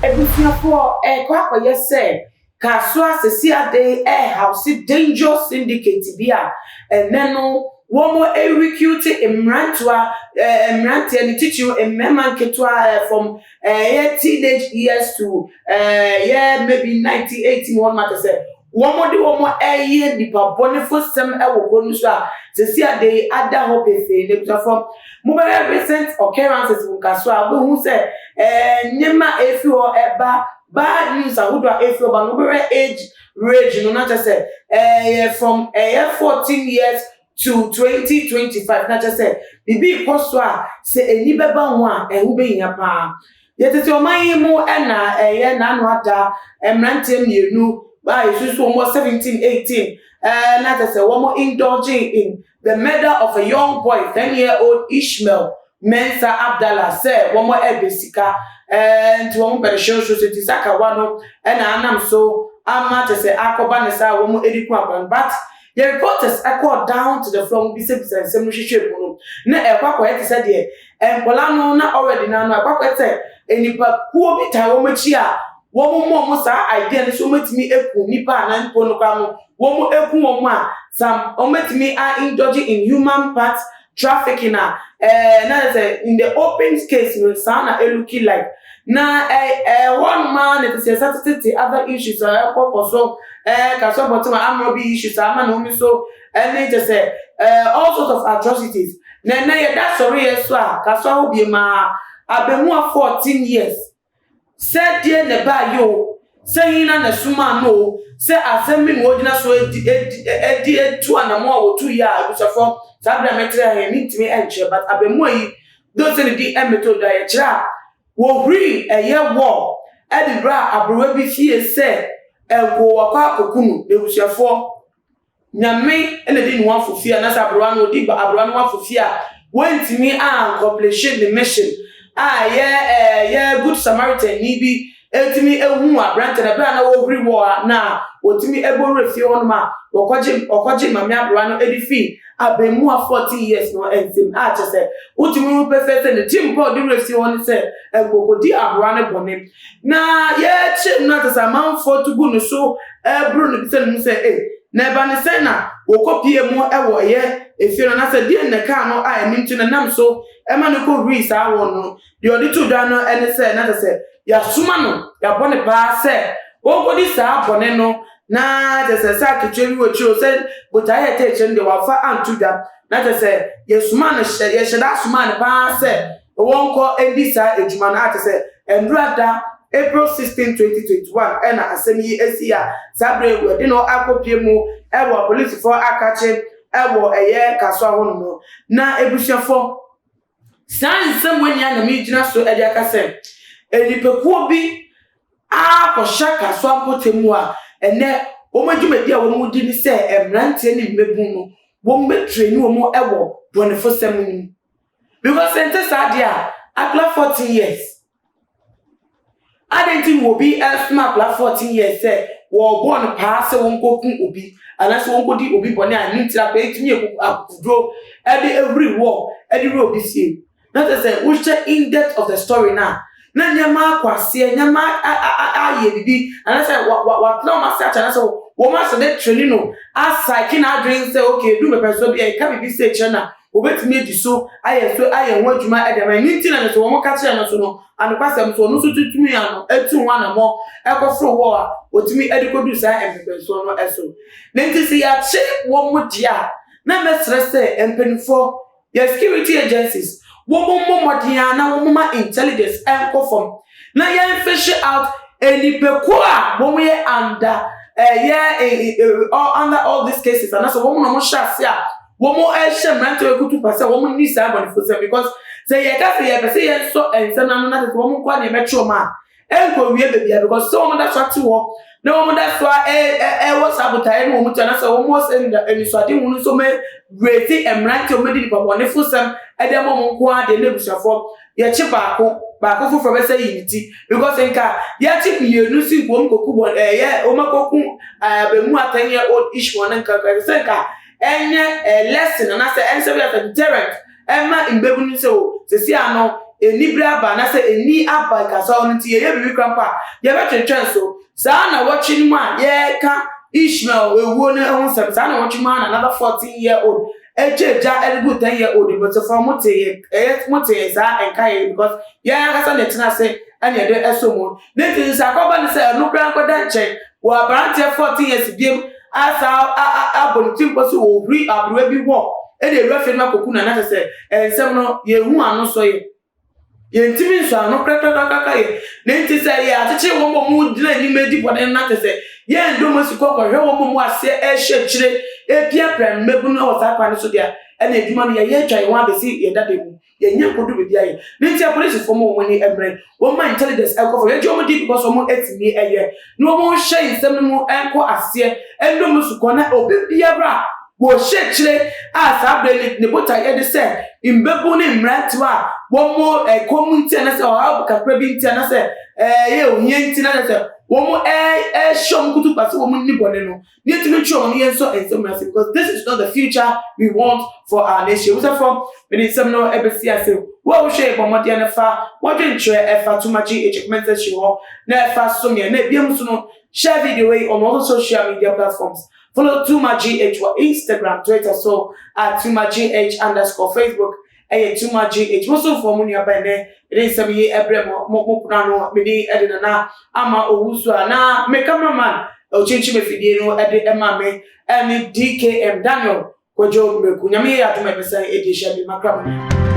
ebusuafo kwa yes say kaswa sesia dey house dangerous syndicate bia eneno womo recruit emrantua emrante and teach you a memman ketwa from teenage years to maybe 1980 one matter say womo de womo nipa boniface sem wo gonu so a sesia dey ada hope fe ne from mobile recent occurrences kaswa bo hu say nyema efi o eba bad news ahodo efi o ba no be age range no not say from 14 years to 2025 na just say bibi koso a say eni beba ho a ehu be nya pa yetete oman mu na na anu ada emrante mienu ba isusu almost 17 18 na just say one indulging in the murder of a young boy 10-year-old Ishmael Mensa Abdallah say one more ebesika and one better show society saka wano na anam so ama just say akoba ne sa one more ediku aban but the reporters echo down to the floor be say some hwehwe mu no na ekwakwa ete say de empola no na already na no ekwakwa ete enipa kuo bi ta wo machi a wo mo sa idea ne so metimi eku nipa na npo no kwa mo wo mo eku wo mo a some ometimi are indulging in human parts trafficking na say in the open case no sana eluki like na one man it is certain other issues so kaso bottom amrobi issues ama no mi so and just say all sorts of atrocities na ye that sorry so a kaso obi ma abemu 14 years said there ne ba yo say na suma no say asemi no odina so edi etu anamo a 2 year abusafo sabra metre he nitimi enche but abemu yi those in the method da ye kira wo hri eye wo edibra abrowa bi fie say enko wakwa kokunu debusuafo nyame ene di no afofia na sabrowa no di abrowa no afofia wentimi accomplish the mission good Samaritan ni bi etimi ehu abrante na bra na wo hri wo na otimi ebore fie on ma okoje mame abrowa no edifi abemu 40 years no entim chese utimi ru perfect the team board di fie on say ekokodi abrowa ne bone na ye chim na tasa man for to go no so bro no bisa no say na ba ne say na wo kopie mu ewo ye efie no na say die ne ka no emintu na nam so ema no ko ri sa wo no de odi to da no ene say na say ya suma no ya bone ba say wo kodi sa bone no na tese sa kitcheri wo chiro say but I take chende wa fa antu da na tese ye suma no ye sheda suma ne ba say won ko endi sa ejuma na tese endruada April 16 2021 ena asemi esia sabre we de no akopie mu ewo police for akache ewo eye kaso ahono no na ebusuafo san semwenya na mi gina so ede akase edipekuo bi akosha kaso ampotemu a ene wo madwumadi a wo mu di ni se emrante ni mebu no wo metreni wo mu ewo bonefo sem ni because ente sadia akla 14 years Adenti will be a smart like 14 years say wo born pass won ko kun obi anase won ko di obi bone an ntira pe timi akudro every war every obi see not say we check in depth of the story now na nyama kwase nyama aye bibi anase what no ma search anase wo ma so dey training no asai kina dream say okay do me person be can be say chana obetimi di so aye ho adwuma edema ntina no so wo ka kire no so no ankwasem so no so tutumi ano etu nwa mo ekofro wo a otimi edikodu sa empepenso no eso nenti ya che wo mo dia na mesrese empenfo ya security agencies wo mo dia na wo ma intelligence enkofom na ya fish out elipeko a wo ye under under all these cases and so wo no mo shase a womo mrante ekutu pase womo ni sa bonifose because say ye ka say ye pese ye so ensem na no na say womo kwa na metro ma enko wie bebia because so womo da swati wo na womo da so wo sabotage no womo tana say womo send eniswade hunu so me reti mrante omedi ni bonifose ede mo kwa de lebusafo ye chi baako foforo be say unity because enka ye chi mienu si gwom koku bo ye o makoku abemu 10-year-old Ishmael nka say enka enye lesson na say ense be as a deterrent emma imbebunu so sesi ano enibra ba na say eni aba ka so no ti ye bi krampa ye betwetwen so saa na watching mu a ye ka Ishmael ewuo ne ho sem saa na watching mu na another 14-year-old ejeja elgu 10-year-old but for mote za enkai because ya kasa na tina say and ye de esomo ne tin sa ko ba ne say no kran ko dan chen wa branch 14 years biem asa abontim ko so wo ri abro bi wo e de refe na koku na na say ensem no ye hu ano so ye ntimi nso ano krakrakrakaka ye ne nti say ye acheche wo mu dina ni medi bode na te say ye ndomo sikọ ko hwe wo mu ase e hye kire e pia prem mebu na wo sa kwa ne so dia e na eduma no ye twa ye wa besi ye dada mu ye nya kodu be dia ye ne nti police for mo ni emre wo ma intelligence e ko for ye jomo di because wo etimi eye no wo hye nsem mu enko ase e ndomo sikọ na obibia bra wo hye kire asa bre ne bota ye de say imbebu ni mratwa wo mo community na say o ha ka prabi nti na say ye ohie nti na say wo mo shom kutu pasi wo mo ni bone no ni timi twa no yen so ensem because this is not the future we want for our nation. We say from when some no ebesi ase wo hwe bomode na fa wo dwentre efa too much equipment she ho na efa so me na biem so no share video on all the social media platforms. Follow Tuma GH for Instagram, Twitter, so at Tuma GH _ Facebook, and Tuma GH. Also for money up there, it is some year every mo mini edina ama owusu na me cameraman o chinchi me fidie edit emame and DKM Daniel Kojo Meku. Nyame ya to me pesa edisha bi makram.